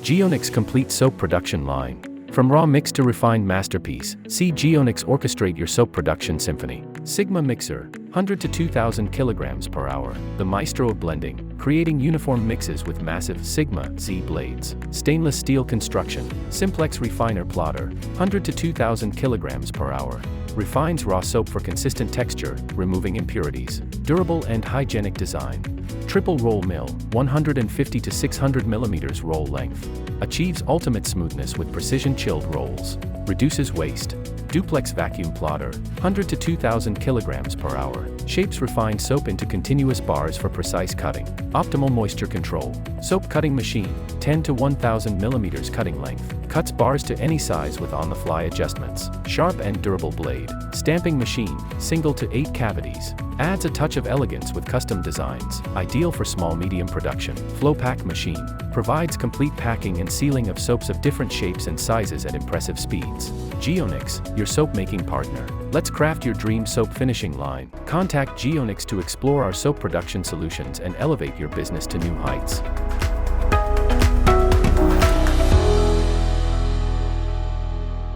Geoenix complete soap production line. From raw mix to refined masterpiece, see Geoenix orchestrate your soap production symphony. Sigma mixer, 100 to 2000 kilograms per hour. The maestro of blending, creating uniform mixes with massive Sigma Z blades. Stainless steel construction, simplex refiner plotter, 100 to 2000 kilograms per hour. Refines raw soap for consistent texture, removing impurities. Durable and hygienic design. Triple roll mill, 150 to 600 millimeters roll length. Achieves ultimate smoothness with precision chilled rolls. Reduces waste. Duplex vacuum plotter, 100 to 2000 kilograms per hour. Shapes refined soap into continuous bars for precise cutting. Optimal moisture control. Soap cutting machine, 10 to 1000 millimeters cutting length. Cuts bars to any size with on-the-fly adjustments. Sharp and durable blade. Stamping machine, single to 8 cavities. Adds a touch of elegance with custom designs. Ideal for small-medium production. Flow pack machine. Provides complete packing and sealing of soaps of different shapes and sizes at impressive speeds. Geoenix, your soap-making partner. Let's craft your dream soap finishing line. Contact Geoenix to explore our soap production solutions and elevate your business to new heights.